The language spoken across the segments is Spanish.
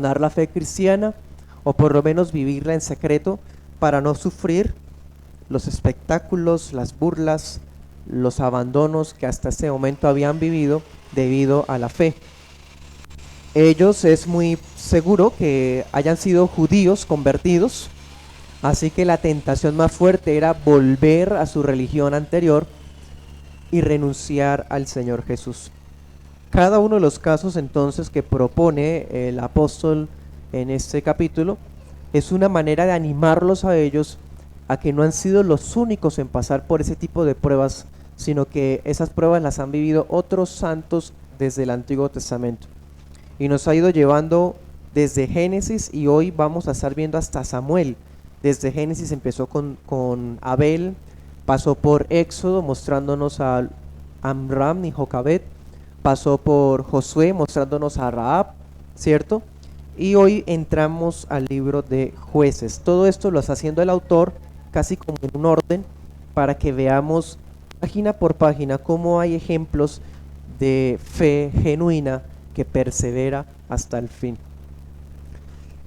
abandonar la fe cristiana o por lo menos vivirla en secreto para no sufrir los espectáculos, las burlas, los abandonos que hasta ese momento habían vivido debido a la fe. Ellos es muy seguro que hayan sido judíos convertidos, así que la tentación más fuerte era volver a su religión anterior y renunciar al Señor Jesús. Cada uno de los casos entonces que propone el apóstol en este capítulo es una manera de animarlos a ellos a que no han sido los únicos en pasar por ese tipo de pruebas, sino que esas pruebas las han vivido otros santos desde el Antiguo Testamento. Y nos ha ido llevando desde Génesis y hoy vamos a estar viendo hasta Samuel. Desde Génesis empezó con Abel, pasó por Éxodo mostrándonos a Amram y Jocabed, pasó por Josué mostrándonos a Rahab, ¿cierto? Y hoy entramos al libro de Jueces. Todo esto lo está haciendo el autor casi como en un orden para que veamos página por página cómo hay ejemplos de fe genuina que persevera hasta el fin.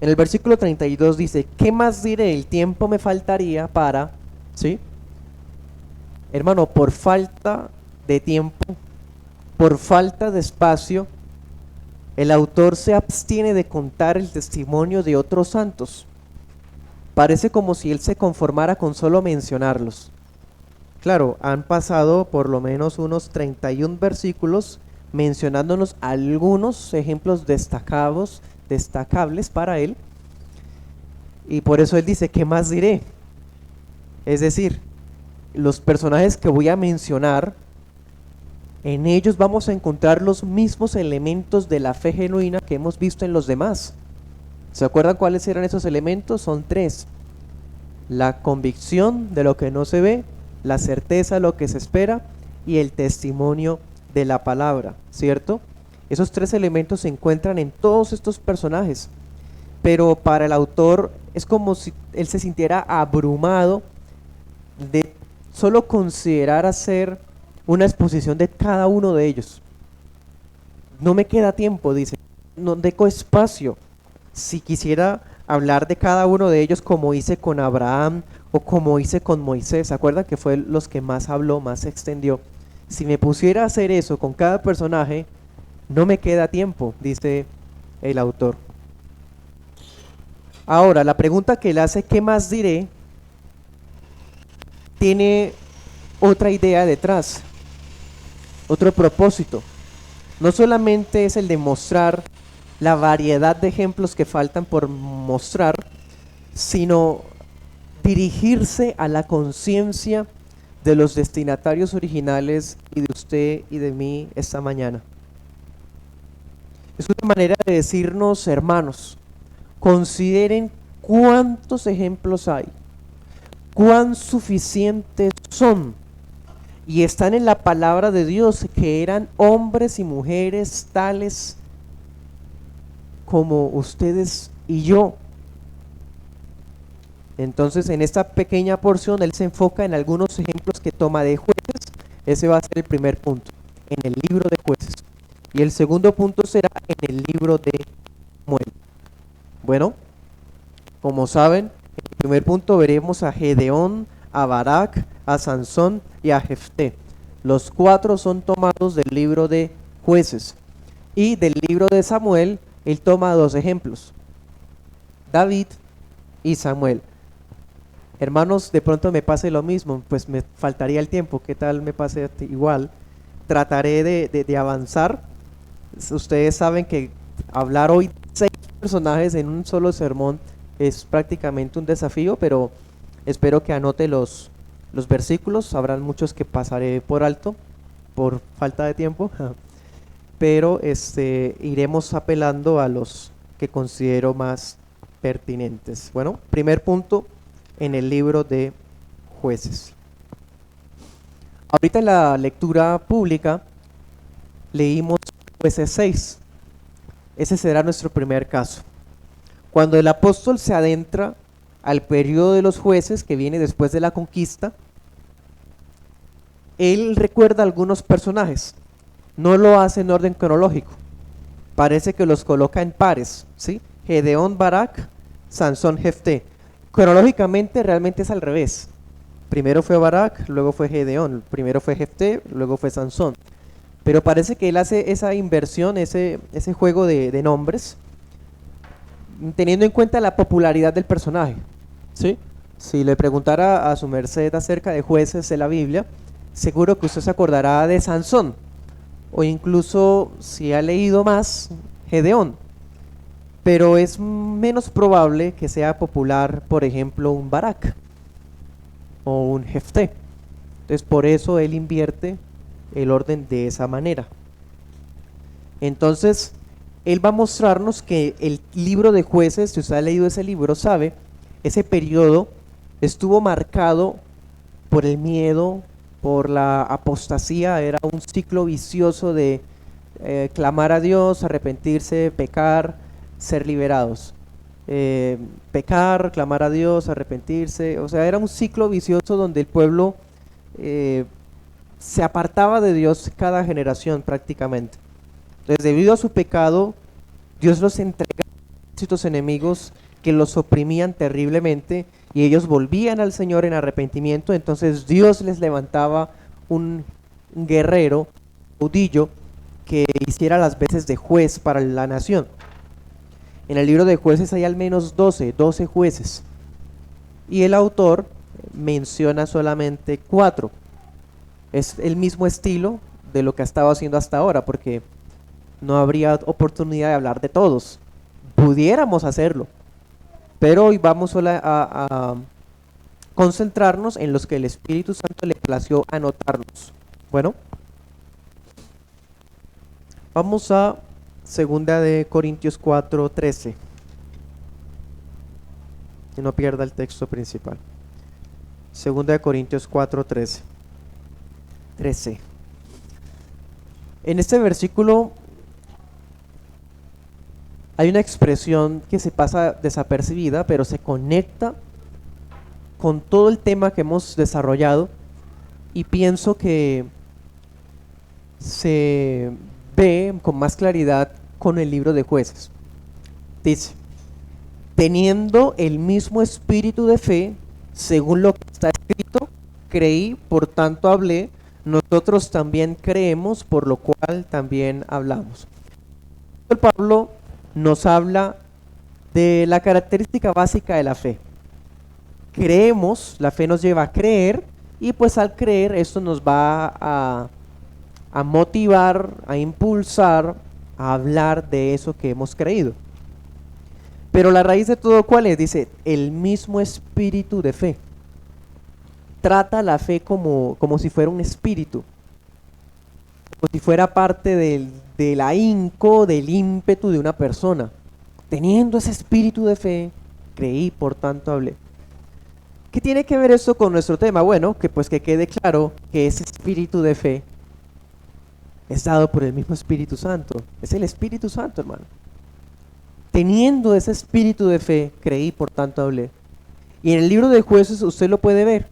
En el versículo 32 dice, ¿qué más diré? El tiempo me faltaría para, ¿sí? Hermano, por falta de tiempo, por falta de espacio, el autor se abstiene de contar el testimonio de otros santos. Parece como si él se conformara con solo mencionarlos. Claro, han pasado por lo menos unos 31 versículos mencionándonos algunos ejemplos destacables para él. Y por eso él dice, ¿qué más diré? Es decir, los personajes que voy a mencionar, en ellos vamos a encontrar los mismos elementos de la fe genuina que hemos visto en los demás. ¿Se acuerdan cuáles eran esos elementos? Son 3. La convicción de lo que no se ve, la certeza de lo que se espera y el testimonio de la palabra, ¿cierto? Esos 3 elementos se encuentran en todos estos personajes, pero para el autor es como si él se sintiera abrumado de solo considerar hacer una exposición de cada uno de ellos. No me queda tiempo, dice, no dejo espacio. Si quisiera hablar de cada uno de ellos como hice con Abraham o como hice con Moisés, ¿se acuerdan que fue los que más habló, más se extendió? Si me pusiera a hacer eso con cada personaje, no me queda tiempo, dice el autor. Ahora, la pregunta que él hace, ¿qué más diré?, tiene otra idea detrás, otro propósito. No solamente es el de mostrar la variedad de ejemplos que faltan por mostrar, sino dirigirse a la conciencia de los destinatarios originales y de usted y de mí esta mañana. Es una manera de decirnos, hermanos, consideren cuántos ejemplos hay, cuán suficientes son, y están en la palabra de Dios, que eran hombres y mujeres tales como ustedes y yo. Entonces, en esta pequeña porción él se enfoca en algunos ejemplos que toma de Jueces. Ese va a ser el primer punto, en el libro de Jueces, y el segundo punto será en el libro de Samuel. Bueno, como saben, en el primer punto veremos a Gedeón, a Barak, a Sansón y a Jefté. Los 4 son tomados del libro de Jueces, y del libro de Samuel él toma 2 ejemplos, David y Samuel. Hermanos, de pronto me pase lo mismo, pues me faltaría el tiempo. ¿Qué tal me pase igual? Trataré de avanzar. Ustedes saben que hablar hoy 6 personajes en un solo sermón es prácticamente un desafío, pero espero que anote los versículos. Habrán muchos que pasaré por alto por falta de tiempo, pero iremos apelando a los que considero más pertinentes. Bueno, primer punto, en el libro de Jueces. Ahorita en la lectura pública leímos Jueces 6. Ese será nuestro primer caso. Cuando el apóstol se adentra al periodo de los jueces que viene después de la conquista, él recuerda algunos personajes. No lo hace en orden cronológico. Parece que los coloca en pares, ¿sí? Gedeón, Barak, Sansón, Jefté. Cronológicamente realmente es al revés. Primero fue Barak, luego fue Gedeón, primero fue Jefté, luego fue Sansón. Pero parece que él hace esa inversión, ese juego de nombres, teniendo en cuenta la popularidad del personaje. ¿Sí? Si le preguntara a su merced acerca de jueces de la Biblia, seguro que usted se acordará de Sansón, o incluso si ha leído más, Gedeón. Pero es menos probable que sea popular, por ejemplo, un Barak o un Jefté. Entonces por eso él invierte el orden de esa manera. Entonces él va a mostrarnos que el libro de Jueces, si usted ha leído ese libro, sabe, ese periodo estuvo marcado por el miedo, por la apostasía. Era un ciclo vicioso de clamar a Dios, arrepentirse, pecar, ser liberados. Pecar, clamar a Dios, arrepentirse. O sea, era un ciclo vicioso donde el pueblo se apartaba de Dios cada generación prácticamente. Entonces, debido a su pecado, Dios los entregaba a ejércitos enemigos que los oprimían terriblemente, y ellos volvían al Señor en arrepentimiento. Entonces Dios les levantaba un guerrero, caudillo, que hiciera las veces de juez para la nación. En el libro de Jueces hay al menos 12 jueces, y el autor menciona solamente 4. Es el mismo estilo de lo que ha estado haciendo hasta ahora, porque no habría oportunidad de hablar de todos. Pudiéramos hacerlo, pero hoy vamos solo a concentrarnos en los que el Espíritu Santo le plació anotarnos. Bueno, vamos a 2 de Corintios 4:13. Que no pierda el texto principal. 2 de Corintios 4:13. En este versículo hay una expresión que se pasa desapercibida, pero se conecta con todo el tema que hemos desarrollado, y pienso que se ve con más claridad con el libro de Jueces. Dice: teniendo el mismo espíritu de fe, según lo que está escrito, creí, por tanto hablé, nosotros también creemos, por lo cual también hablamos. El Pablo nos habla de la característica básica de la fe. Creemos, la fe nos lleva a creer, y pues al creer esto nos va a motivar, a impulsar a hablar de eso que hemos creído. Pero la raíz de todo, ¿cuál es? Dice, el mismo espíritu de fe. Trata la fe como si fuera un espíritu, como si fuera parte del ahínco, del ímpetu de una persona. Teniendo ese espíritu de fe, creí, por tanto hablé. ¿Qué tiene que ver esto con nuestro tema? Bueno, que quede claro que ese espíritu de fe es dado por el mismo Espíritu Santo. Es el Espíritu Santo, hermano. Teniendo ese espíritu de fe, creí, por tanto hablé. Y en el libro de Jueces usted lo puede ver.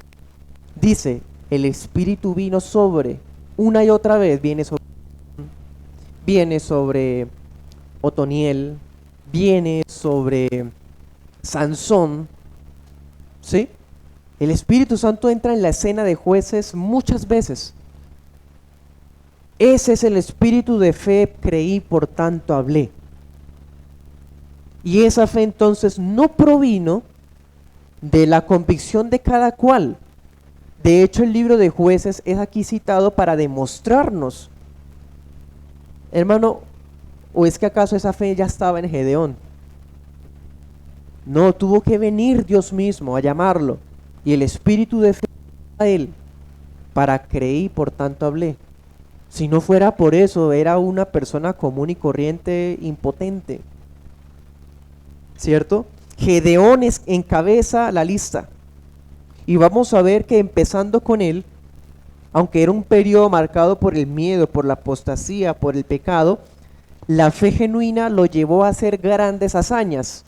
Dice, el Espíritu vino sobre, una y otra vez, viene sobre Otoniel, viene sobre Sansón, ¿sí? El Espíritu Santo entra en la escena de Jueces muchas veces. Ese es el espíritu de fe, creí, por tanto hablé. Y esa fe entonces no provino de la convicción de cada cual. De hecho, el libro de Jueces es aquí citado para demostrarnos, hermano, ¿o es que acaso esa fe ya estaba en Gedeón? No, tuvo que venir Dios mismo a llamarlo, y el espíritu de fe a él, para creí, por tanto hablé. Si no fuera por eso, era una persona común y corriente, impotente, ¿cierto? Gedeón encabeza la lista, y vamos a ver que empezando con él, aunque era un periodo marcado por el miedo, por la apostasía, por el pecado, la fe genuina lo llevó a hacer grandes hazañas.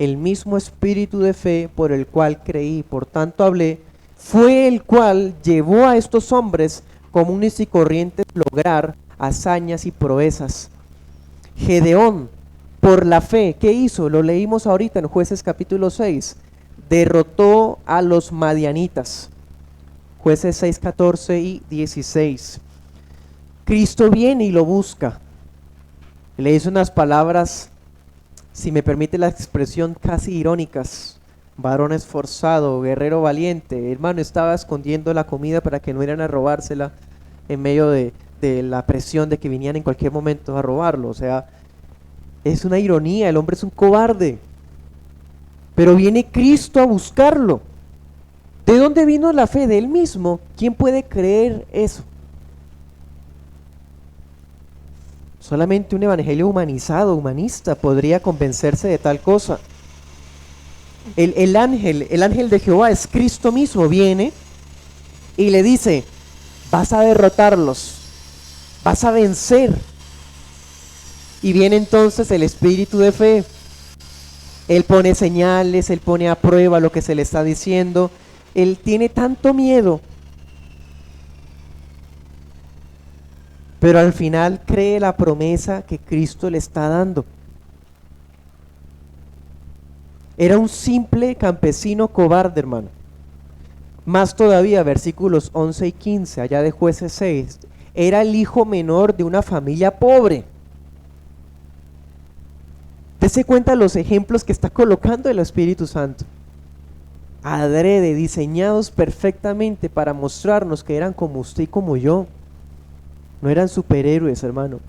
El mismo espíritu de fe por el cual creí, por tanto hablé, fue el cual llevó a estos hombres comunes y corrientes lograr hazañas y proezas. Gedeón Por la fe, ¿qué hizo? Lo leímos ahorita en Jueces capítulo 6. Derrotó a los madianitas. Jueces 6, 14 y 16. Cristo viene y lo busca. Le dice unas palabras, si me permite la expresión, casi irónicas. Varón esforzado, guerrero valiente. Hermano, estaba escondiendo la comida para que no iran a robársela en medio de la presión de que vinieran en cualquier momento a robarlo. O sea, es una ironía, el hombre es un cobarde. Pero viene Cristo a buscarlo. ¿De dónde vino la fe? De él mismo. ¿Quién puede creer eso? Solamente un evangelio humanizado, humanista, podría convencerse de tal cosa. El ángel de Jehová es Cristo mismo, viene y le dice, vas a derrotarlos, vas a vencer. Y viene entonces el espíritu de fe. Él pone señales, él pone a prueba lo que se le está diciendo. Él tiene tanto miedo, pero al final cree la promesa que Cristo le está dando. Era un simple campesino cobarde, hermano. Más todavía, versículos 11 y 15, allá de Jueces 6, era el hijo menor de una familia pobre. Dese cuenta los ejemplos que está colocando el Espíritu Santo. Adrede, diseñados perfectamente para mostrarnos que eran como usted y como yo. No eran superhéroes, hermano.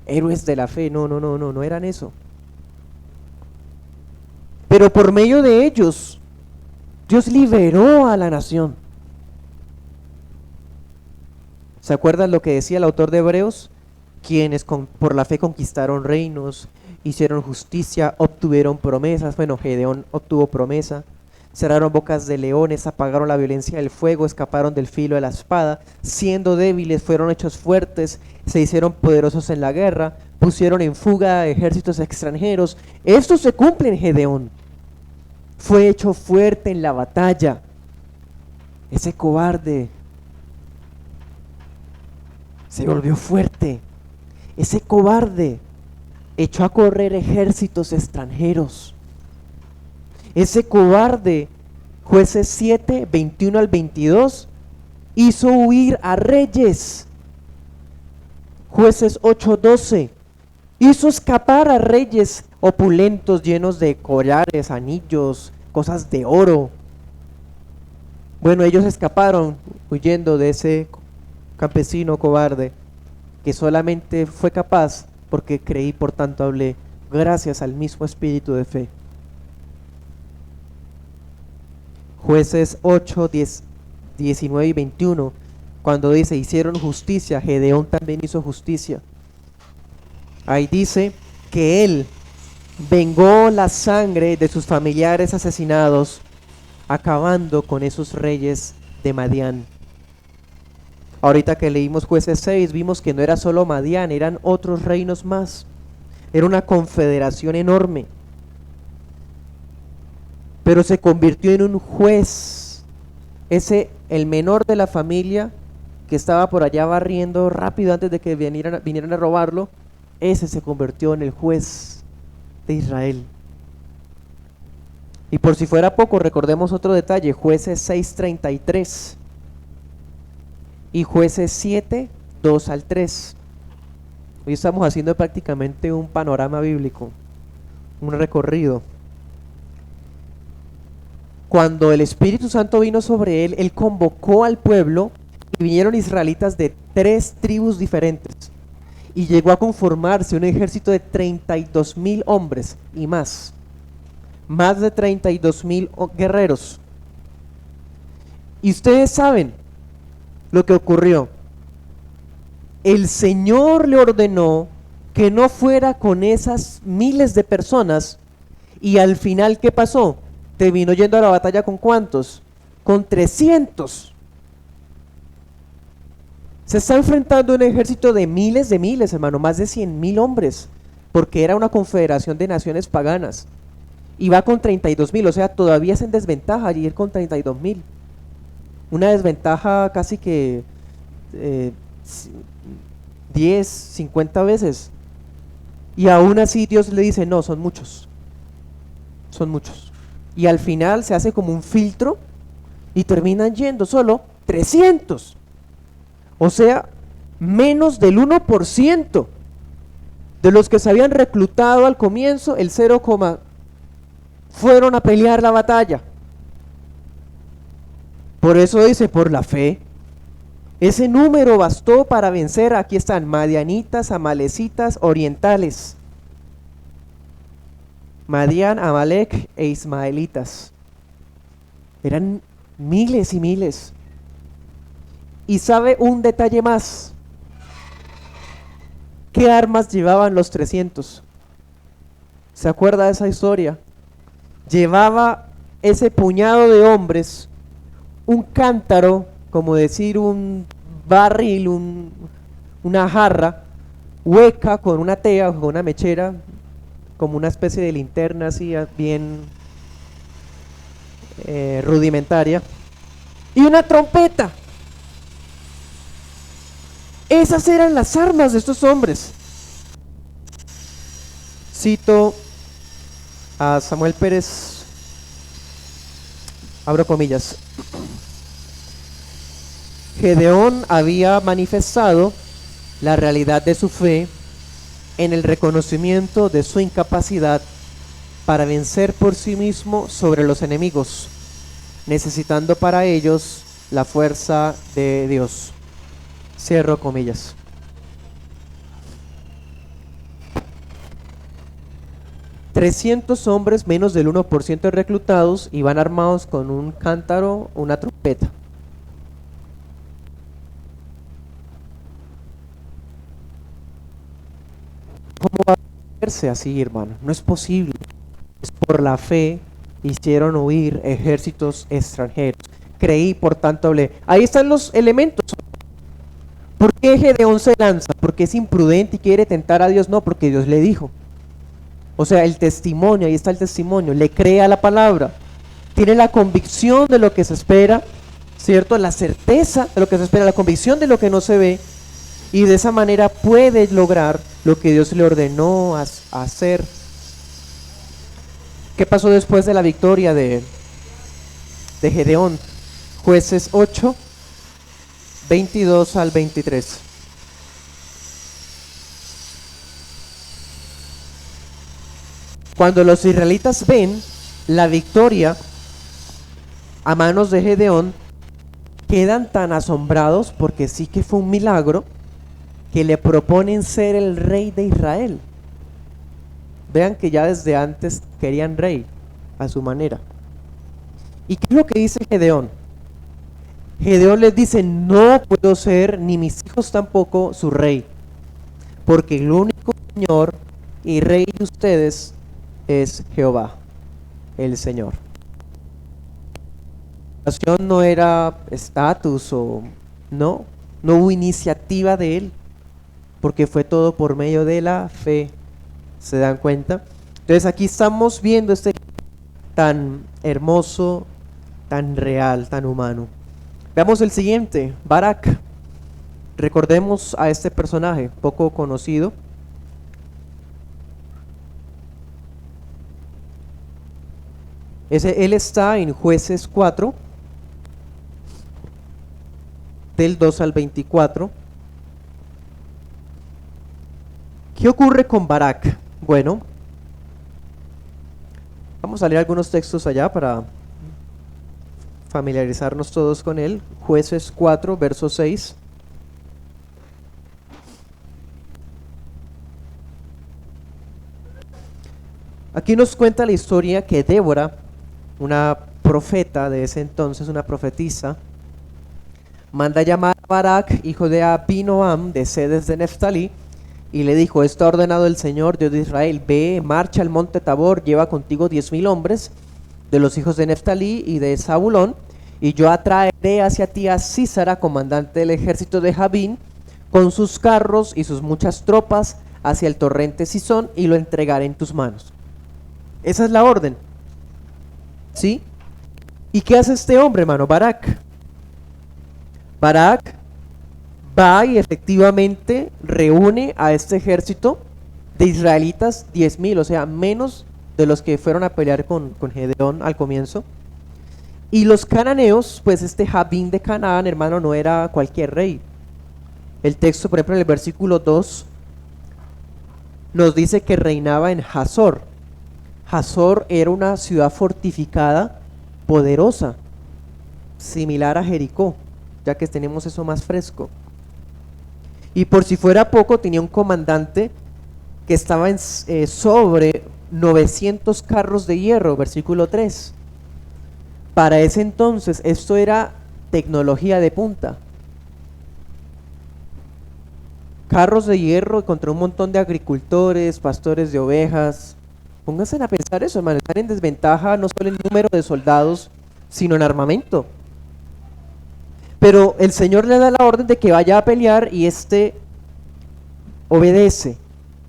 Héroes de la fe, no eran eso. Pero por medio de ellos, Dios liberó a la nación. ¿Se acuerdan lo que decía el autor de Hebreos? Quienes por la fe conquistaron reinos, hicieron justicia, obtuvieron promesas. Bueno, Gedeón obtuvo promesa. Cerraron bocas de leones, apagaron la violencia del fuego, escaparon del filo de la espada. Siendo débiles, fueron hechos fuertes, se hicieron poderosos en la guerra, pusieron en fuga a ejércitos extranjeros. Esto se cumple en Gedeón. Fue hecho fuerte en la batalla. Ese cobarde se volvió fuerte. Ese cobarde echó a correr ejércitos extranjeros. Ese cobarde, Jueces 7, 21 al 22, hizo huir a reyes. Jueces 8, 12, hizo escapar a reyes opulentos, llenos de collares, anillos, cosas de oro. Bueno, ellos escaparon huyendo de ese campesino cobarde, que solamente fue capaz porque creí, por tanto hablé, gracias al mismo espíritu de fe. Jueces 8, 10, 19 y 21, cuando dice, hicieron justicia, Gedeón también hizo justicia. Ahí dice que él vengó la sangre de sus familiares asesinados, acabando con esos reyes de Madián. Ahorita que leímos Jueces 6, vimos que no era solo Madián, eran otros reinos más. Era una confederación enorme. Pero se convirtió en un juez. El menor de la familia, que estaba por allá barriendo rápido antes de que vinieran a robarlo, ese se convirtió en el juez de Israel. Y por si fuera poco, recordemos otro detalle, Jueces 6:33 y Jueces 7, 2 al 3. Hoy estamos haciendo prácticamente un panorama bíblico, un recorrido. Cuando el Espíritu Santo vino sobre él, él convocó al pueblo y vinieron israelitas de 3 tribus diferentes. Y llegó a conformarse un ejército de 32,000 hombres y más. Más de 32,000 guerreros. Y ustedes saben lo que ocurrió. El Señor le ordenó que no fuera con esas miles de personas. Y al final, ¿qué pasó? Terminó yendo a la batalla ¿con cuántos? Con 300. Se está enfrentando a un ejército de miles, hermano, más de 100,000 hombres, porque era una confederación de naciones paganas. Y va con 32,000, o sea, todavía es en desventaja ir con 32,000. Una desventaja casi que 10, 50 veces. Y aún así Dios le dice, no, son muchos, son muchos. Y al final se hace como un filtro y terminan yendo solo 300. O sea, menos del 1% de los que se habían reclutado al comienzo, el 0, fueron a pelear la batalla. Por eso dice, por la fe, ese número bastó para vencer. Aquí están, madianitas, amalecitas, orientales. Madián, Amalek e ismaelitas. Eran miles y miles. Y sabe un detalle más. ¿Qué armas llevaban los 300? ¿Se acuerda de esa historia? Llevaba ese puñado de hombres un cántaro, como decir un barril, una jarra hueca con una tea o con una mechera, como una especie de linterna así bien rudimentaria, y una trompeta. Esas eran las armas de estos hombres. Cito a Samuel Pérez, abro comillas: Gedeón había manifestado la realidad de su fe en el reconocimiento de su incapacidad para vencer por sí mismo sobre los enemigos, necesitando para ellos la fuerza de Dios. Cierro comillas. $300 hombres, menos del 1% reclutados, y van armados con un cántaro, una trompeta. ¿Cómo va a verse así, hermano? No es posible. Es por la fe hicieron huir ejércitos extranjeros. Creí, por tanto hablé. Ahí están los elementos. ¿Por qué Gedeón se lanza? ¿Porque es imprudente y quiere tentar a Dios? No, porque Dios le dijo. O sea, el testimonio, ahí está el testimonio. Le cree a la palabra. Tiene la convicción de lo que se espera, ¿cierto? La certeza de lo que se espera, la convicción de lo que no se ve. Y de esa manera puede lograr lo que Dios le ordenó hacer. ¿Qué pasó después de la victoria de Gedeón? Jueces 8, 22 al 23. Cuando los israelitas ven la victoria a manos de Gedeón, quedan tan asombrados, porque sí que fue un milagro, que le proponen ser el rey de Israel. Vean que ya desde antes querían rey a su manera. ¿Y qué es lo que dice Gedeón? Gedeón les dice: no puedo ser, ni mis hijos tampoco, su rey, porque el único Señor y Rey de ustedes es Jehová, el Señor. La nación no era estatus o no hubo iniciativa de él, porque fue todo por medio de la fe. ¿Se dan cuenta? Entonces aquí estamos viendo este tan hermoso, tan real, tan humano. Veamos el siguiente, Barak. Recordemos a este personaje poco conocido. Él está en Jueces 4, del 2 al 24. ¿Qué ocurre con Barak? Bueno, vamos a leer algunos textos allá para familiarizarnos todos con él. Jueces 4, verso 6. Aquí nos cuenta la historia que Débora, una profeta de ese entonces, una profetisa, manda llamar a Barak, hijo de Abinoam, de Sedes de Neftalí, y le dijo: está ordenado el Señor, Dios de Israel, ve, marcha al monte Tabor, lleva contigo 10,000 hombres de los hijos de Neftalí y de Zabulón, y yo atraeré hacia ti a Sísara, comandante del ejército de Jabín, con sus carros y sus muchas tropas, hacia el torrente Sisón, y lo entregaré en tus manos. Esa es la orden, ¿sí? ¿Y qué hace este hombre, hermano? Barak va y efectivamente reúne a este ejército De israelitas, 10.000, o sea, menos de los que fueron a pelear con Gedeón al comienzo. Y los cananeos, pues este Jabín de Canaán, hermano, no era cualquier rey. El texto, por ejemplo, en el versículo 2, nos dice que reinaba en Hazor. Hazor era una ciudad fortificada, poderosa, similar a Jericó, ya que tenemos eso más fresco. Y por si fuera poco, tenía un comandante que estaba sobre 900 carros de hierro, versículo 3. Para ese entonces, esto era tecnología de punta. Carros de hierro contra un montón de agricultores, pastores de ovejas. Pónganse a pensar eso, hermano. Están en desventaja no solo en número de soldados, sino en armamento. Pero el Señor le da la orden de que vaya a pelear y obedece,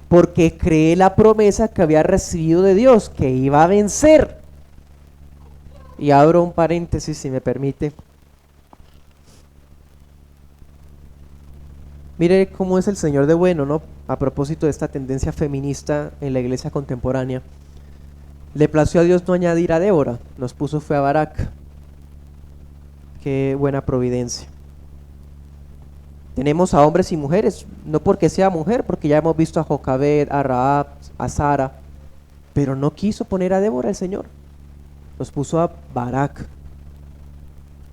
porque cree la promesa que había recibido de Dios, que iba a vencer. Y abro un paréntesis, si me permite. Mire cómo es el Señor de bueno, ¿no? A propósito de esta tendencia feminista en la iglesia contemporánea. Le plació a Dios no añadir a Débora, nos puso fue a Barak. Qué buena providencia. Tenemos a hombres y mujeres, no porque sea mujer, porque ya hemos visto a Jocabed, a Rahab, a Sara, pero no quiso poner a Débora el Señor. Nos puso a Barak,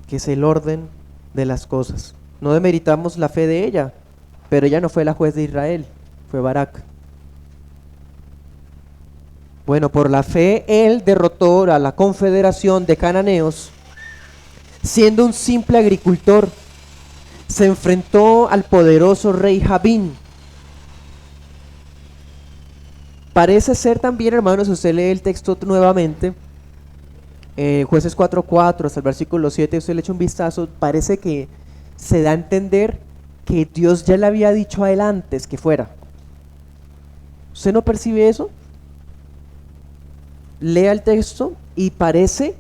que es el orden de las cosas. No demeritamos la fe de ella, pero ella no fue la juez de Israel, fue Barak. Bueno, por la fe él derrotó a la confederación de cananeos, siendo un simple agricultor. Se enfrentó al poderoso rey Jabín. Parece ser también, hermanos, si usted lee el texto nuevamente, Jueces 4:4 hasta el versículo 7, usted le echa un vistazo, parece que se da a entender que Dios ya le había dicho a él antes que fuera. ¿Usted no percibe eso? Lea el texto y parece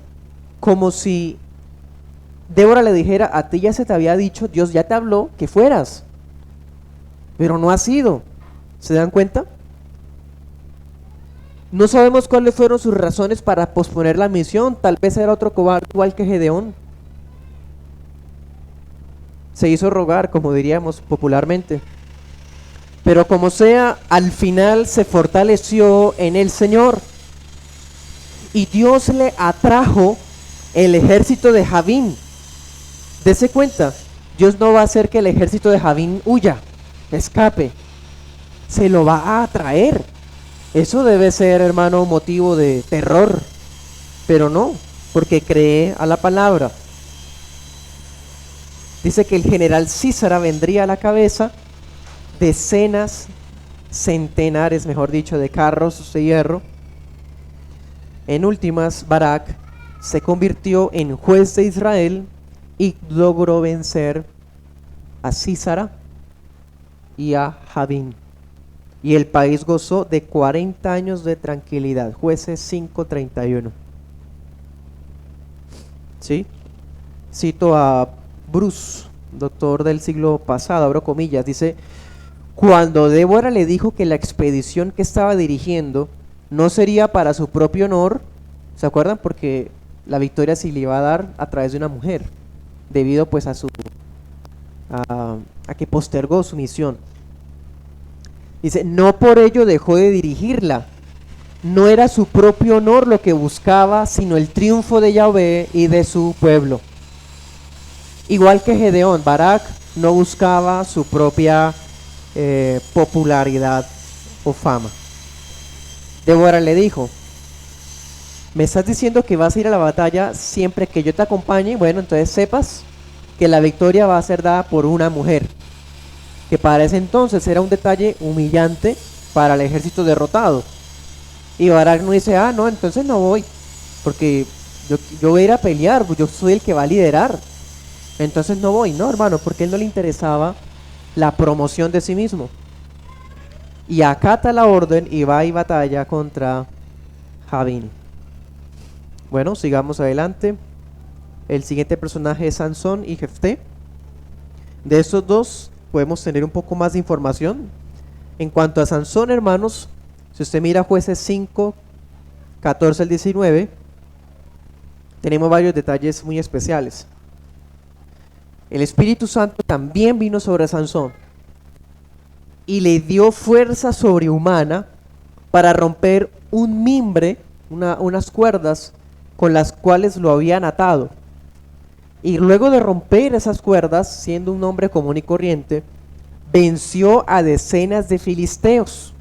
como si Débora le dijera, a ti ya se te había dicho, Dios ya te habló que fueras, pero no ha sido. ¿Se dan cuenta? No sabemos cuáles fueron sus razones para posponer la misión. Tal vez era otro cobarde igual que Gedeón. Se hizo rogar, como diríamos popularmente. Pero como sea, al final se fortaleció en el Señor. Y Dios le atrajo el ejército de Jabín. Dese cuenta, Dios no va a hacer que el ejército de Jabín huya, escape. Se lo va a atraer. Eso debe ser, hermano, motivo de terror. Pero no, porque cree a la palabra. Dice que el general Císara vendría a la cabeza, decenas, centenares, mejor dicho, de carros de hierro. En últimas, Barak se convirtió en juez de Israel y logró vencer a Císara y a Jabín. Y el país gozó de 40 años de tranquilidad. Jueces 5:31. ¿Sí? Cito a Bruce, doctor del siglo pasado, abro comillas, dice: cuando Débora le dijo que la expedición que estaba dirigiendo no sería para su propio honor, ¿se acuerdan? Porque la victoria se le iba a dar a través de una mujer, debido pues a que postergó su misión. Dice, no por ello dejó de dirigirla. No era su propio honor lo que buscaba, sino el triunfo de Yahvé y de su pueblo. Igual que Gedeón, Barak no buscaba su propia popularidad o fama. Débora le dijo, ¿me estás diciendo que vas a ir a la batalla siempre que yo te acompañe? Bueno, entonces sepas que la victoria va a ser dada por una mujer. Que para ese entonces era un detalle humillante para el ejército derrotado. Y Barak no dice, no, entonces no voy, porque yo voy a ir a pelear, yo soy el que va a liderar, entonces no voy. No, hermano, porque a él no le interesaba la promoción de sí mismo. Y acata la orden y va y batalla contra Jabín. Bueno, sigamos adelante. El siguiente personaje es Sansón y Jefté. De estos dos podemos tener un poco más de información. En cuanto a Sansón, hermanos, si usted mira Jueces 5, 14 al 19, tenemos varios detalles muy especiales. El Espíritu Santo también vino sobre Sansón y le dio fuerza sobrehumana para romper un mimbre, unas cuerdas con las cuales lo habían atado. Y luego de romper esas cuerdas, siendo un hombre común y corriente, venció a decenas de filisteos.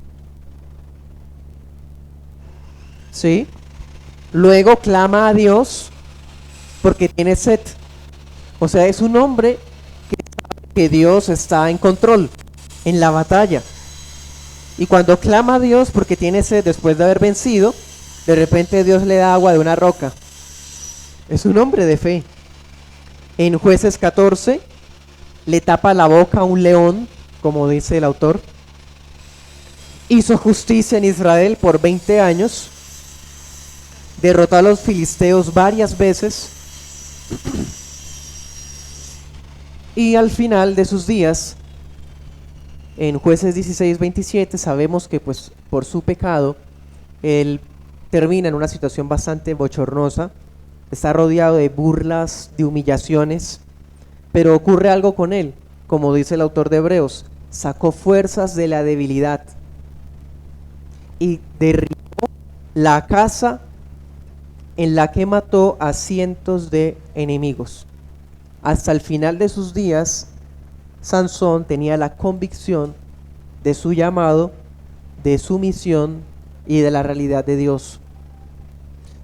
¿Sí? Luego clama a Dios porque tiene sed. O sea, es un hombre que sabe que Dios está en control en la batalla. Y cuando clama a Dios porque tiene sed después de haber vencido, de repente Dios le da agua de una roca. Es un hombre de fe. En Jueces 14 le tapa la boca a un león, como dice el autor. Hizo justicia en Israel por 20 años. Derrotó a los filisteos varias veces. Y al final de sus días, en Jueces 16-27, sabemos que pues por su pecado, él termina en una situación bastante bochornosa. Está rodeado de burlas, de humillaciones, pero ocurre algo con él, como dice el autor de Hebreos, sacó fuerzas de la debilidad y derribó la casa en la que mató a cientos de enemigos. Hasta el final de sus días, Sansón tenía la convicción de su llamado, de su misión y de la realidad de Dios.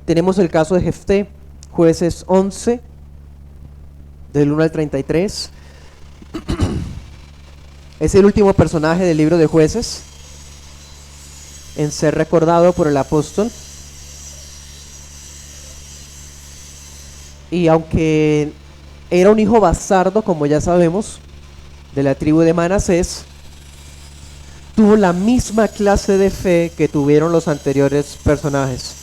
Tenemos el caso de Jefté, Jueces 11, del 1 al 33. Es el último personaje del libro de Jueces en ser recordado por el apóstol. Y aunque era un hijo bastardo, como ya sabemos, de la tribu de Manasés, tuvo la misma clase de fe que tuvieron los anteriores personajes.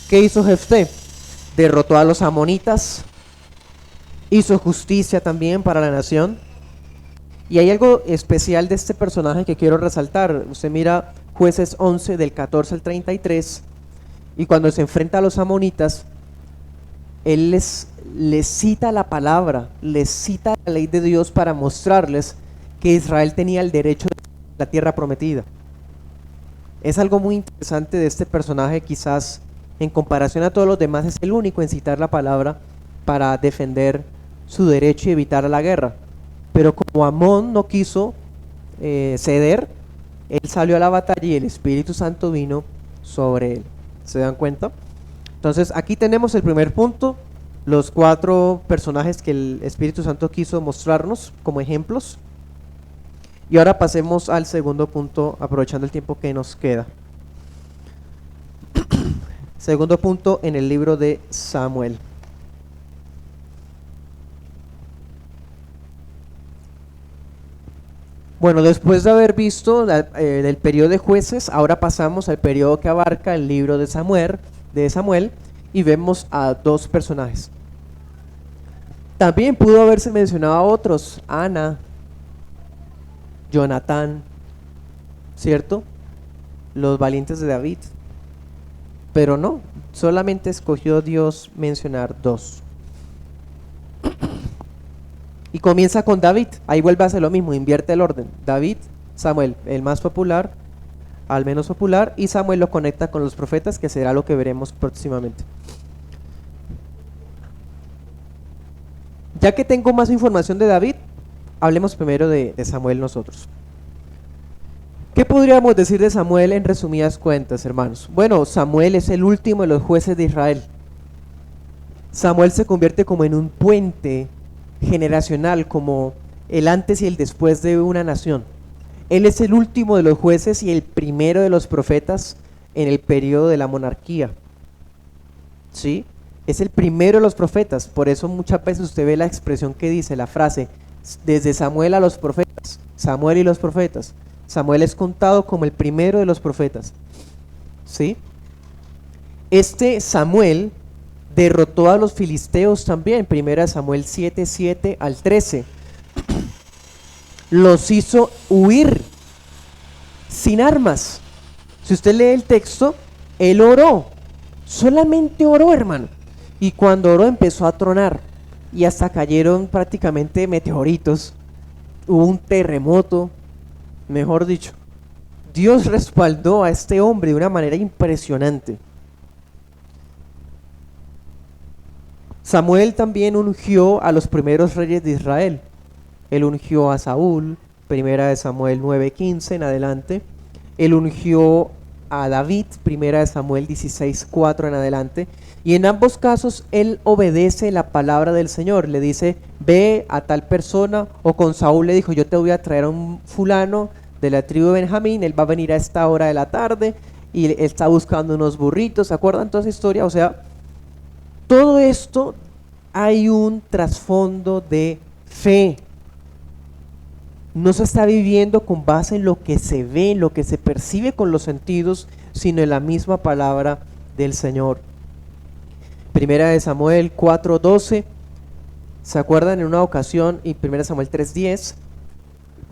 ¿Qué hizo Jefté? Derrotó a los amonitas, hizo justicia también para la nación. Y hay algo especial de este personaje que quiero resaltar. Usted mira Jueces 11 del 14 al 33, y cuando se enfrenta a los amonitas, él les cita la palabra, les cita la ley de Dios para mostrarles que Israel tenía el derecho de la tierra prometida. Es algo muy interesante de este personaje. Quizás en comparación a todos los demás es el único en citar la palabra para defender su derecho y evitar la guerra. Pero como Amón no quiso ceder, él salió a la batalla y el Espíritu Santo vino sobre él. ¿Se dan cuenta? Entonces aquí tenemos el primer punto, los 4 personajes que el Espíritu Santo quiso mostrarnos como ejemplos. Y ahora pasemos al segundo punto, aprovechando el tiempo que nos queda. Segundo punto en el libro de Samuel. Bueno, después de haber visto el periodo de jueces, ahora pasamos al periodo que abarca el libro de Samuel, y vemos a 2 personajes. También pudo haberse mencionado a otros, Ana, Jonatán, ¿cierto? Los valientes de David. Pero no, solamente escogió Dios mencionar 2. Y comienza con David. Ahí vuelve a hacer lo mismo, invierte el orden. David, Samuel, el más popular al menos popular, y Samuel lo conecta con los profetas, que será lo que veremos próximamente. Ya que tengo más información de David, hablemos primero de Samuel nosotros. ¿Qué podríamos decir de Samuel en resumidas cuentas, hermanos? Bueno, Samuel es el último de los jueces de Israel. Samuel se convierte como en un puente generacional, como el antes y el después de una nación. Él es el último de los jueces y el primero de los profetas en el periodo de la monarquía. ¿Sí? Es el primero de los profetas. Por eso muchas veces usted ve la expresión que dice, la frase, desde Samuel a los profetas, Samuel y los profetas. Samuel es contado como el primero de los profetas. ¿Sí? Este Samuel derrotó a los filisteos también. 1 Samuel 7:7 al 13. Los hizo huir sin armas. Si usted lee el texto, él oró, solamente oró, hermano. Y cuando oró empezó a tronar y hasta cayeron prácticamente meteoritos. Hubo un terremoto, mejor dicho. Dios respaldó a este hombre de una manera impresionante. Samuel también ungió a los primeros reyes de Israel. Él ungió a Saúl, primera de Samuel 9:15 en adelante. Él ungió a David, primera de Samuel 16:4 en adelante. Y en ambos casos él obedece la palabra del Señor. Le dice, ve a tal persona, o con Saúl le dijo, yo te voy a traer a un fulano de la tribu de Benjamín, él va a venir a esta hora de la tarde y él está buscando unos burritos. ¿Se acuerdan toda esa historia? O sea, todo esto hay un trasfondo de fe. No se está viviendo con base en lo que se ve, en lo que se percibe con los sentidos, sino en la misma palabra del Señor. Primera de Samuel 4:12, ¿se acuerdan? En una ocasión, y Primera de Samuel 3:10,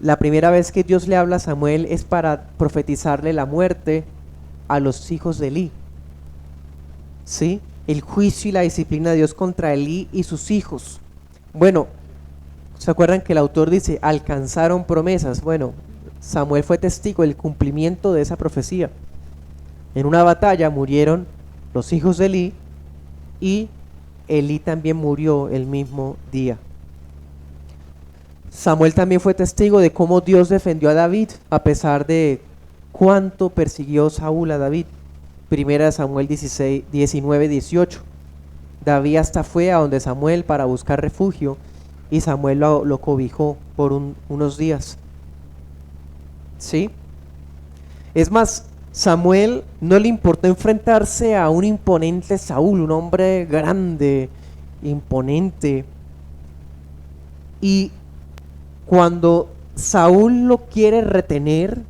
la primera vez que Dios le habla a Samuel es para profetizarle la muerte a los hijos de Elí. ¿Sí? El juicio y la disciplina de Dios contra Elí y sus hijos. Bueno, ¿se acuerdan que el autor dice, alcanzaron promesas? Bueno, Samuel fue testigo del cumplimiento de esa profecía. En una batalla murieron los hijos de Elí y Elí también murió el mismo día. Samuel también fue testigo de cómo Dios defendió a David a pesar de cuánto persiguió Saúl a David. Primera de Samuel 19:18. David hasta fue a donde Samuel para buscar refugio y Samuel lo cobijó por unos días. ¿Sí? Es más, Samuel no le importó enfrentarse a un imponente Saúl, un hombre grande, imponente. Y cuando Saúl lo quiere retener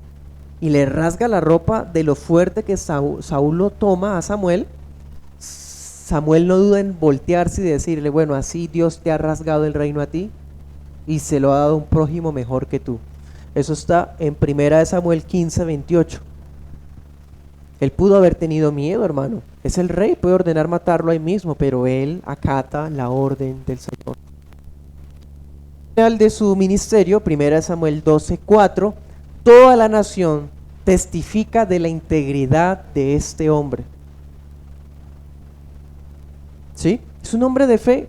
y le rasga la ropa de lo fuerte que Saúl lo toma a Samuel, Samuel no duda en voltearse y decirle, bueno, así Dios te ha rasgado el reino a ti y se lo ha dado a un prójimo mejor que tú. Eso está en Primera de Samuel 15:28. Él pudo haber tenido miedo, hermano. Es el rey, puede ordenar matarlo ahí mismo, pero él acata la orden del Señor. Al final de su ministerio, Primera de Samuel 12:4, toda la nación testifica de la integridad de este hombre. ¿Sí? Es un hombre de fe,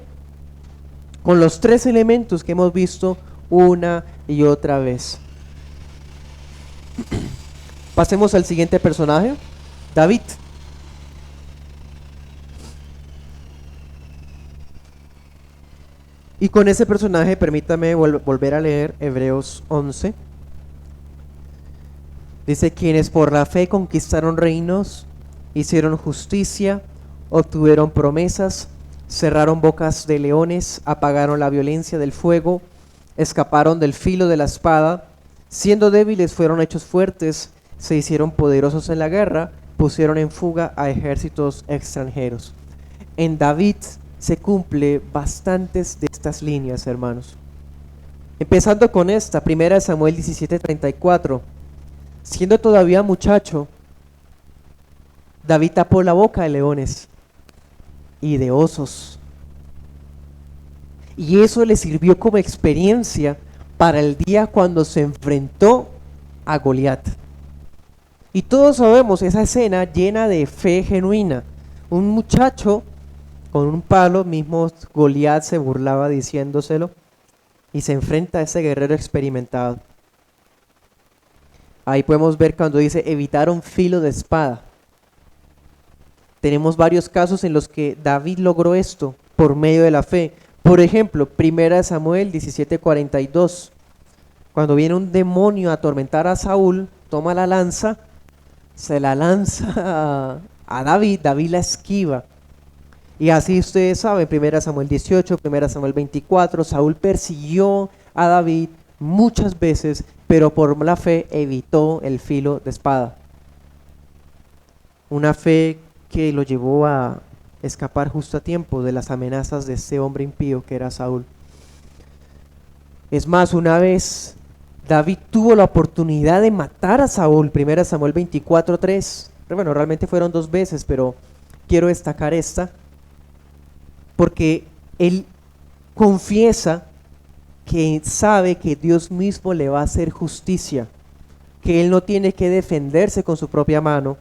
con los tres elementos que hemos visto una y otra vez. Pasemos al siguiente personaje, David. Y con ese personaje, permítame volver a leer Hebreos 11. Dice, quienes por la fe conquistaron reinos, hicieron justicia, obtuvieron promesas, cerraron bocas de leones, apagaron la violencia del fuego, escaparon del filo de la espada, siendo débiles fueron hechos fuertes, se hicieron poderosos en la guerra, pusieron en fuga a ejércitos extranjeros. En David se cumple bastantes de estas líneas, hermanos. Empezando con esta, Primera de Samuel 17:34. Siendo todavía muchacho, David tapó la boca de leones y de osos. Y eso le sirvió como experiencia para el día cuando se enfrentó a Goliat. Y todos sabemos esa escena llena de fe genuina. Un muchacho con un palo, mismo Goliat se burlaba diciéndoselo, y se enfrenta a ese guerrero experimentado. Ahí podemos ver cuando dice evitaron filo de espada. Tenemos varios casos en los que David logró esto por medio de la fe. Por ejemplo, Primera de Samuel 17:42. Cuando viene un demonio a atormentar a Saúl, toma la lanza, se la lanza a David, David la esquiva. Y así ustedes saben, 1 Samuel 18, 1 Samuel 24, Saúl persiguió a David muchas veces, pero por la fe evitó el filo de espada. Una fe que lo llevó a escapar justo a tiempo de las amenazas de ese hombre impío que era Saúl. Es más, una vez David tuvo la oportunidad de matar a Saúl, 1 Samuel 24:3. Bueno, realmente fueron 2 veces, pero quiero destacar esta, porque él confiesa que sabe que Dios mismo le va a hacer justicia, que él no tiene que defenderse con su propia mano,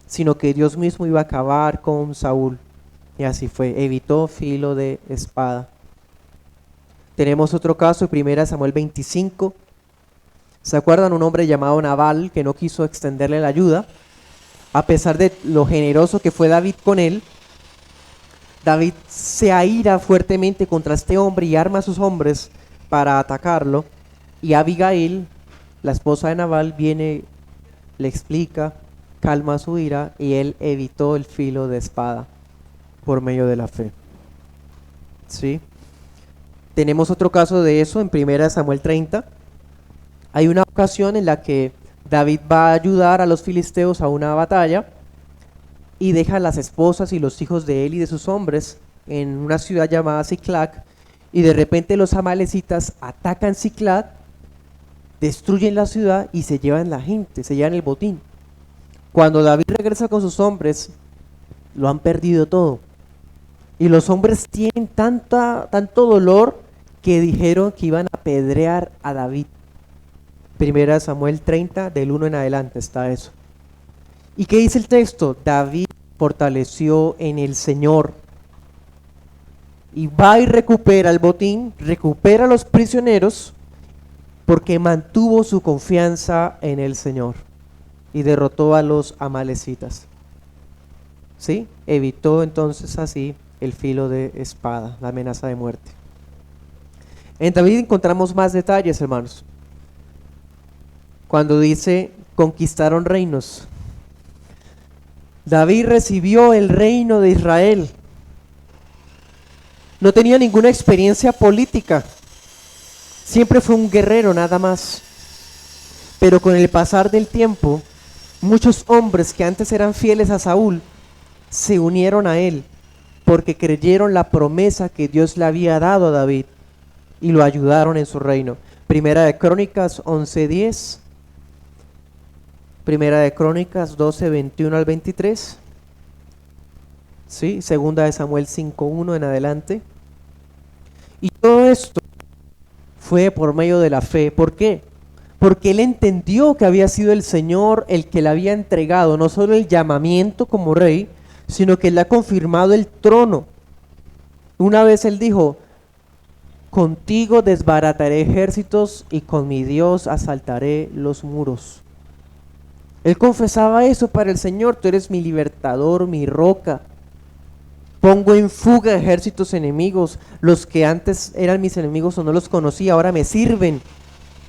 sino que Dios mismo iba a acabar con Saúl. Y así fue, evitó filo de espada. Tenemos otro caso, 1 Samuel 25. ¿Se acuerdan? Un hombre llamado Nabal que no quiso extenderle la ayuda, a pesar de lo generoso que fue David con él. David se aira fuertemente contra este hombre y arma a sus hombres para atacarlo. Y Abigail, la esposa de Nabal, viene, le explica, calma su ira, y él evitó el filo de espada por medio de la fe. ¿Sí? Tenemos otro caso de eso en 1 Samuel 30. Hay una ocasión en la que David va a ayudar a los filisteos a una batalla y deja a las esposas y los hijos de él y de sus hombres en una ciudad llamada Siclac, y de repente los amalecitas atacan Siclac, destruyen la ciudad y se llevan la gente, se llevan el botín. Cuando David regresa con sus hombres, lo han perdido todo. Y los hombres tienen tanto dolor que dijeron que iban a apedrear a David. 1 Samuel 30, del 1 en adelante está eso. ¿Y qué dice el texto? David fortaleció en el Señor. Y va y recupera el botín, recupera a los prisioneros, porque mantuvo su confianza en el Señor. Y derrotó a los amalecitas. ¿Sí? Evitó entonces así el filo de espada, la amenaza de muerte. En David encontramos más detalles, hermanos. Cuando dice, conquistaron reinos. David recibió el reino de Israel. No tenía ninguna experiencia política. Siempre fue un guerrero nada más. Pero con el pasar del tiempo, muchos hombres que antes eran fieles a Saúl se unieron a él porque creyeron la promesa que Dios le había dado a David y lo ayudaron en su reino. Primera de Crónicas 11:10. Primera de Crónicas 12:21 al 23. ¿Sí? Segunda de Samuel 5:1 en adelante. Y todo esto fue por medio de la fe. ¿Por qué? Porque él entendió que había sido el Señor el que le había entregado no solo el llamamiento como rey, sino que le ha confirmado el trono. Una vez él dijo, contigo desbarataré ejércitos y con mi Dios asaltaré los muros. Él confesaba eso para el Señor: tú eres mi libertador, mi roca. Pongo en fuga ejércitos enemigos, los que antes eran mis enemigos o no los conocía, ahora me sirven.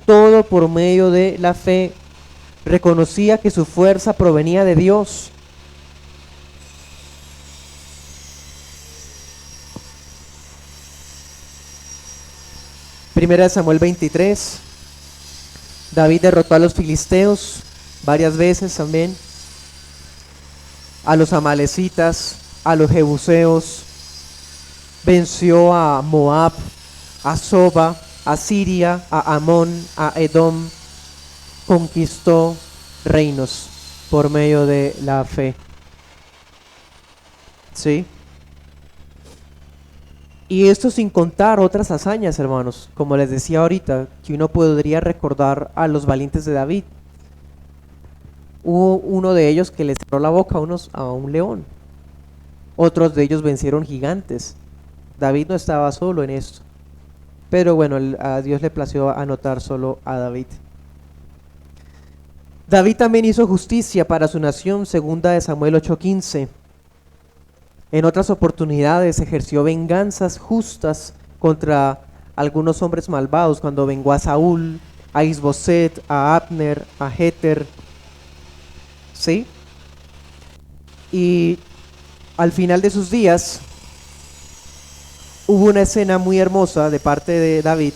Todo por medio de la fe. Reconocía que su fuerza provenía de Dios. Primera de Samuel 23. David derrotó a los filisteos varias veces también, a los amalecitas, a los jebuseos, venció a Moab, a Soba, a Siria, a Amón, a Edom, conquistó reinos por medio de la fe. ¿Sí? Y esto sin contar otras hazañas, hermanos, como les decía ahorita, que uno podría recordar a los valientes de David. Hubo uno de ellos que le cerró la boca a un león. Otros de ellos vencieron gigantes. David no estaba solo en esto. Pero bueno, a Dios le plació anotar solo a David. David también hizo justicia para su nación, segunda de Samuel 8:15. En otras oportunidades ejerció venganzas justas contra algunos hombres malvados, cuando vengó a Saúl, a Isboset, a Abner, a Jeter. ¿Sí? Y al final de sus días hubo una escena muy hermosa de parte de David.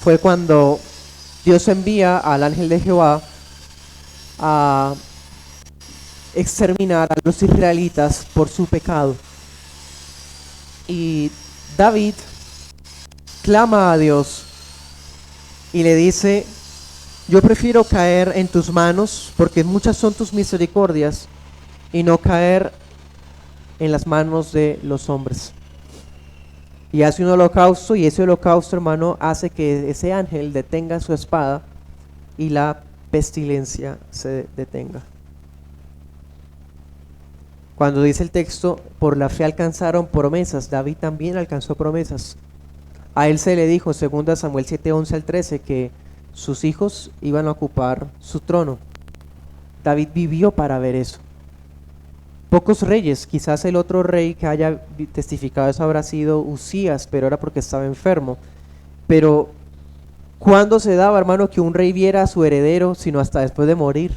Fue cuando Dios envía al ángel de Jehová a exterminar a los israelitas por su pecado. Y David clama a Dios y le dice: yo prefiero caer en tus manos, porque muchas son tus misericordias, y no caer en las manos de los hombres. Y hace un holocausto, y ese holocausto, hermano, hace que ese ángel detenga su espada y la pestilencia se detenga. Cuando dice el texto, por la fe alcanzaron promesas, David también alcanzó promesas. A él se le dijo, 2 Samuel 7, 11 al 13, que sus hijos iban a ocupar su trono. David vivió para ver eso. Pocos reyes, quizás el otro rey que haya testificado eso habrá sido Usías, pero era porque estaba enfermo. Pero ¿cuándo se daba, hermano, que un rey viera a su heredero, sino hasta después de morir?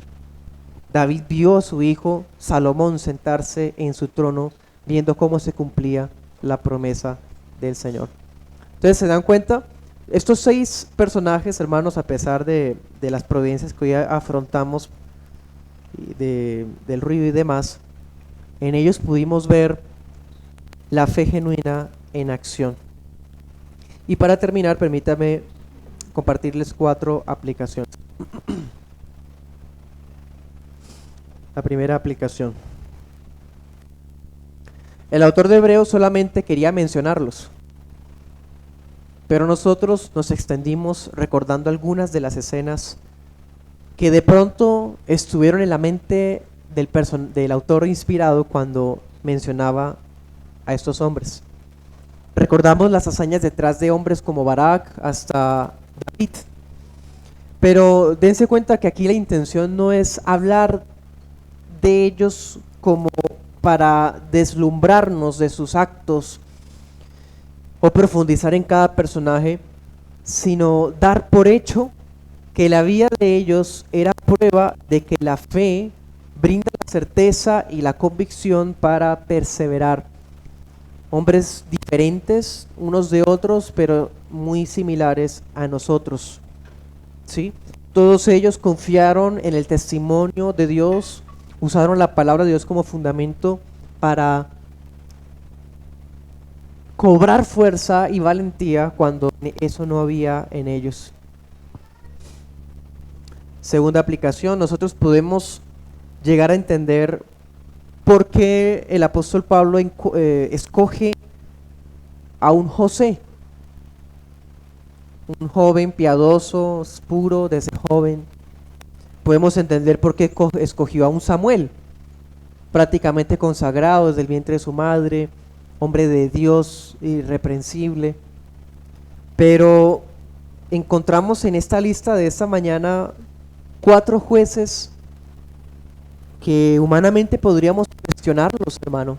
David vio a su hijo Salomón sentarse en su trono, viendo cómo se cumplía la promesa del Señor. Entonces, ¿se dan cuenta? Estos 6 personajes, hermanos, a pesar de las providencias que hoy afrontamos, del ruido y demás, en ellos pudimos ver la fe genuina en acción. Y para terminar, permítame compartirles 4 aplicaciones. La primera aplicación. El autor de Hebreos solamente quería mencionarlos, pero nosotros nos extendimos recordando algunas de las escenas que de pronto estuvieron en la mente del autor inspirado cuando mencionaba a estos hombres. Recordamos las hazañas detrás de hombres como Barak hasta David, pero dense cuenta que aquí la intención no es hablar de ellos como para deslumbrarnos de sus actos o profundizar en cada personaje, sino dar por hecho que la vida de ellos era prueba de que la fe brinda la certeza y la convicción para perseverar. Hombres diferentes unos de otros, pero muy similares a nosotros, ¿sí? Todos ellos confiaron en el testimonio de Dios, usaron la palabra de Dios como fundamento para cobrar fuerza y valentía cuando eso no había en ellos. Segunda aplicación, nosotros podemos llegar a entender por qué el apóstol Pablo escoge a un José, un joven piadoso, puro desde joven. Podemos entender por qué escogió a un Samuel, prácticamente consagrado desde el vientre de su madre, hombre de Dios, irreprensible. Pero encontramos en esta lista de esta mañana 4 jueces que humanamente podríamos cuestionarlos, hermano.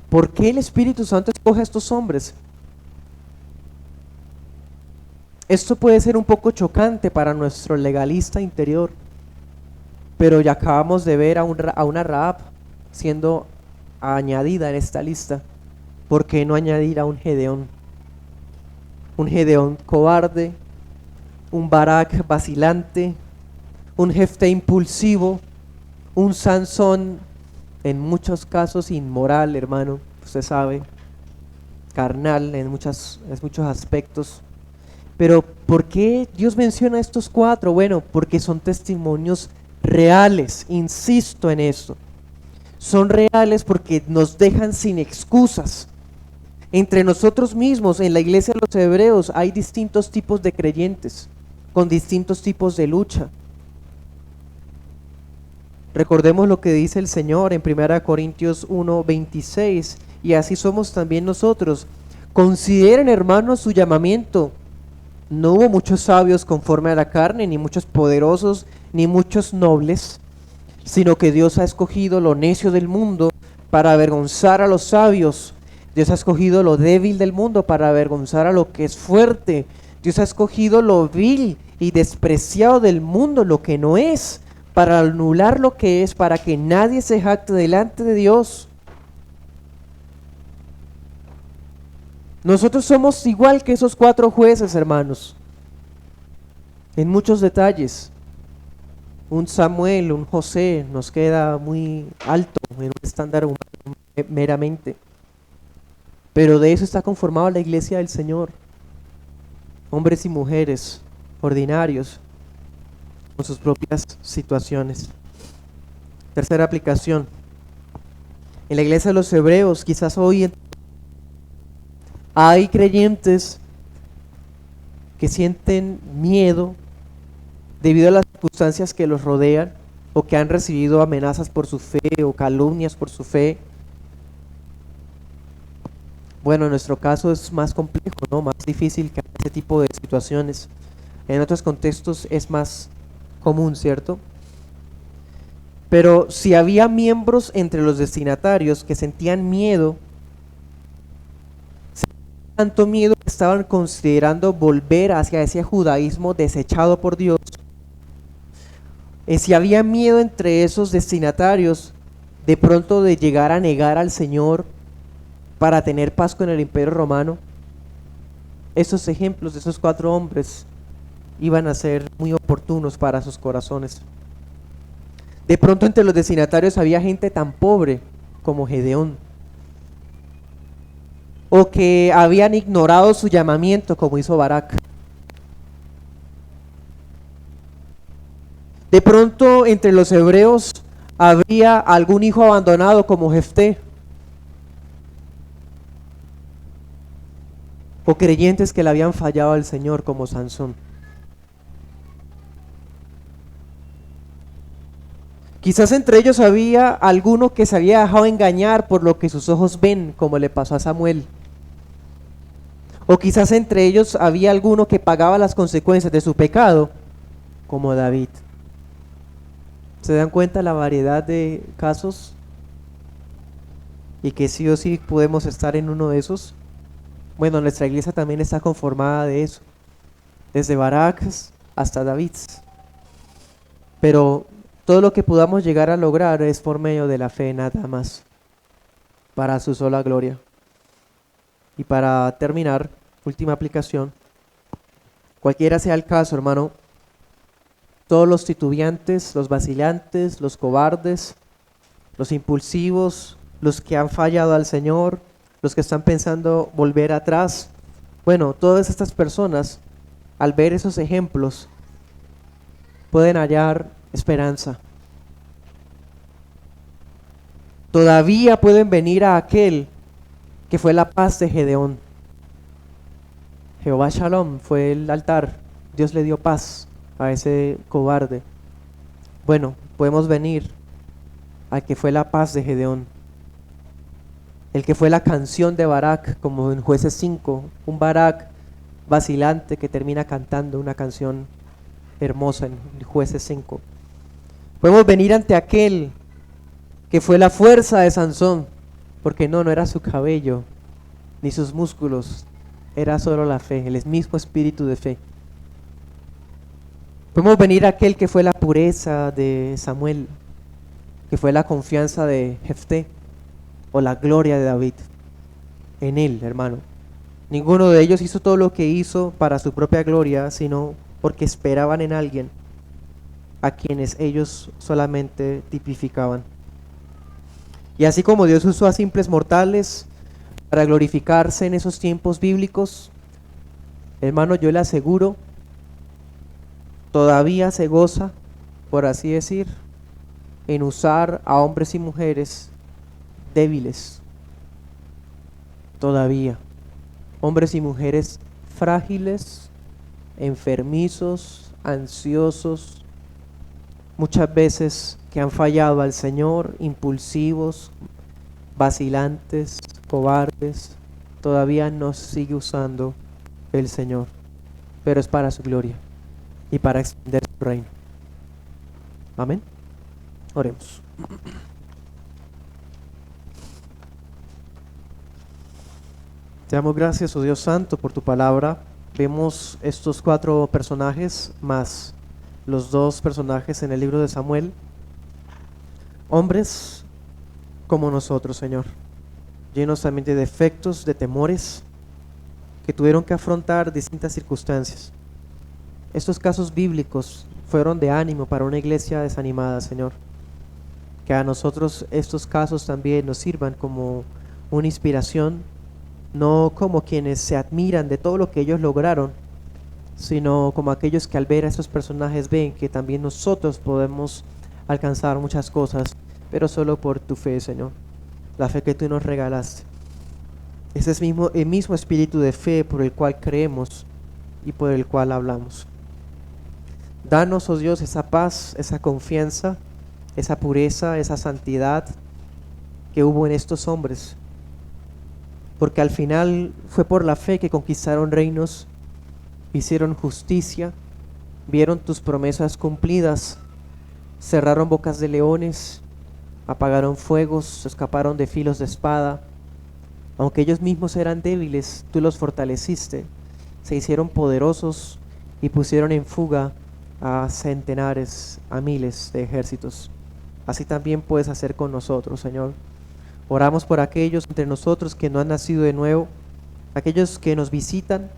¿Por qué el Espíritu Santo escoge a estos hombres? Esto puede ser un poco chocante para nuestro legalista interior, pero ya acabamos de ver a una Rahab siendo añadida en esta lista. ¿Por qué no añadir a un Gedeón? Un Gedeón cobarde, un Barak vacilante, un Jefté impulsivo, un Sansón en muchos casos inmoral, hermano, usted sabe, carnal en muchos aspectos. Pero ¿por qué Dios menciona estos 4? Bueno, porque son testimonios reales, insisto en esto. Son reales porque nos dejan sin excusas. Entre nosotros mismos, en la iglesia de los hebreos, hay distintos tipos de creyentes, con distintos tipos de lucha. Recordemos lo que dice el Señor en 1 Corintios 1:26, y así somos también nosotros. Consideren, hermanos, su llamamiento. No hubo muchos sabios conforme a la carne, ni muchos poderosos, ni muchos nobles, sino que Dios ha escogido lo necio del mundo para avergonzar a los sabios. Dios ha escogido lo débil del mundo para avergonzar a lo que es fuerte. Dios ha escogido lo vil y despreciado del mundo, lo que no es, para anular lo que es, para que nadie se jacte delante de Dios. Nosotros somos igual que esos 4 jueces, hermanos, en muchos detalles. Un Samuel, un José nos queda muy alto en un estándar humano meramente, pero de eso está conformada la iglesia del Señor. hombres y mujeres ordinarios con sus propias situaciones. Tercera aplicación. En la iglesia de los hebreos, quizás hoy hay creyentes que sienten miedo debido a las circunstancias que los rodean, o que han recibido amenazas por su fe o calumnias por su fe. Bueno, en nuestro caso es más complejo, ¿no? Más difícil que ese tipo de situaciones. En otros contextos es más común, ¿cierto? Pero si había miembros entre los destinatarios que sentían miedo, tanto miedo que estaban considerando volver hacia ese judaísmo desechado por Dios, si había miedo entre esos destinatarios de pronto de llegar a negar al Señor para tener paz con el Imperio Romano, esos ejemplos de esos 4 hombres iban a ser muy oportunos para sus corazones. De pronto entre los destinatarios había gente tan pobre como Gedeón, o que habían ignorado su llamamiento como hizo Barak. De pronto entre los hebreos habría algún hijo abandonado como Jefté, o creyentes que le habían fallado al Señor como Sansón. Quizás entre ellos había alguno que se había dejado engañar por lo que sus ojos ven, como le pasó a Samuel. O quizás entre ellos había alguno que pagaba las consecuencias de su pecado, como David. ¿Se dan cuenta la variedad de casos? Y que sí o sí podemos estar en uno de esos. Bueno, nuestra iglesia también está conformada de eso, desde Barak hasta David. Pero todo lo que podamos llegar a lograr es por medio de la fe nada más, para su sola gloria. Y para terminar, última aplicación, cualquiera sea el caso, hermano, todos los titubeantes, los vacilantes, los cobardes, los impulsivos, los que han fallado al Señor, los que están pensando volver atrás, bueno, todas estas personas, al ver esos ejemplos, pueden hallar esperanza. Todavía pueden venir a aquel que fue la paz de Gedeón. Jehová Shalom fue el altar, Dios le dio paz a ese cobarde. Bueno, podemos venir al que fue la paz de Gedeón, el que fue la canción de Barak, como en Jueces 5, un Barak vacilante que termina cantando una canción hermosa en Jueces 5. Podemos venir ante aquel que fue la fuerza de Sansón, porque no era su cabello ni sus músculos, era solo la fe, el mismo espíritu de fe. Podemos venir a aquel que fue la pureza de Samuel, que fue la confianza de Jefté, o la gloria de David. En él, hermano. Ninguno de ellos hizo todo lo que hizo para su propia gloria, sino porque esperaban en alguien a quienes ellos solamente tipificaban. Y así como Dios usó a simples mortales para glorificarse en esos tiempos bíblicos, hermano, yo le aseguro, todavía se goza, por así decir, en usar a hombres y mujeres débiles. Todavía. Hombres y mujeres frágiles, enfermizos, ansiosos, muchas veces que han fallado al Señor, impulsivos, vacilantes, cobardes, todavía nos sigue usando el Señor, pero es para su gloria y para extender su reino. Amén. Oremos. Te damos gracias, oh Dios Santo, por tu palabra. Vemos estos 4 personajes más los 2 personajes en el libro de Samuel, hombres como nosotros, Señor, llenos también de defectos, de temores, que tuvieron que afrontar distintas circunstancias. Estos casos bíblicos fueron de ánimo para una iglesia desanimada, Señor. Que a nosotros estos casos también nos sirvan como una inspiración, no como quienes se admiran de todo lo que ellos lograron, sino como aquellos que al ver a estos personajes ven que también nosotros podemos alcanzar muchas cosas, pero solo por tu fe, Señor, la fe que tú nos regalaste. Ese es el mismo espíritu de fe por el cual creemos y por el cual hablamos. Danos, oh Dios, esa paz, esa confianza, esa pureza, esa santidad que hubo en estos hombres, porque al final fue por la fe que conquistaron reinos, hicieron justicia, vieron tus promesas cumplidas, cerraron bocas de leones, apagaron fuegos, escaparon de filos de espada. Aunque ellos mismos eran débiles, tú los fortaleciste, se hicieron poderosos y pusieron en fuga a centenares, a miles de ejércitos. Así también puedes hacer con nosotros, Señor. Oramos por aquellos entre nosotros que no han nacido de nuevo, aquellos que nos visitan,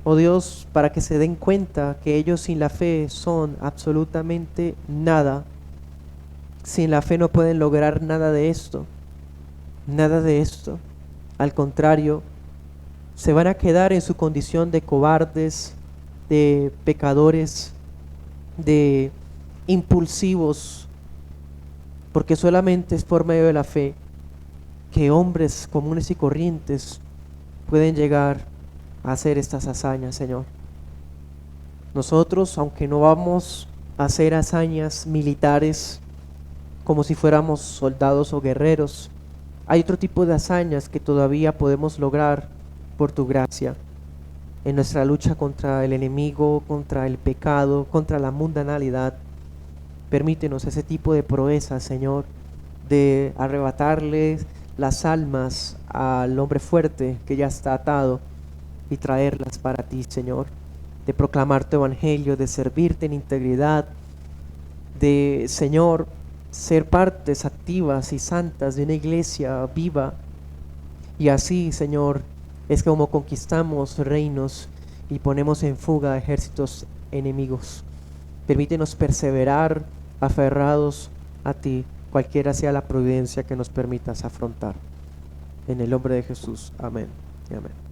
oh Dios, para que se den cuenta que ellos sin la fe son absolutamente nada. Sin la fe no pueden lograr nada de esto, nada de esto. Al contrario, se van a quedar en su condición de cobardes, de pecadores, de impulsivos, porque solamente es por medio de la fe que hombres comunes y corrientes pueden llegar a hacer estas hazañas, Señor. Nosotros, aunque no vamos a hacer hazañas militares como si fuéramos soldados o guerreros, hay otro tipo de hazañas que todavía podemos lograr por tu gracia en nuestra lucha contra el enemigo, contra el pecado, contra la mundanalidad. Permítenos ese tipo de proezas, Señor, de arrebatarles las almas al hombre fuerte que ya está atado y traerlas para ti, Señor, de proclamar tu evangelio, de servirte en integridad, de, Señor, ser partes activas y santas de una iglesia viva. Y así, Señor, es como conquistamos reinos y ponemos en fuga ejércitos enemigos. Permítenos perseverar aferrados a ti, cualquiera sea la providencia que nos permitas afrontar. En el nombre de Jesús, amén y amén.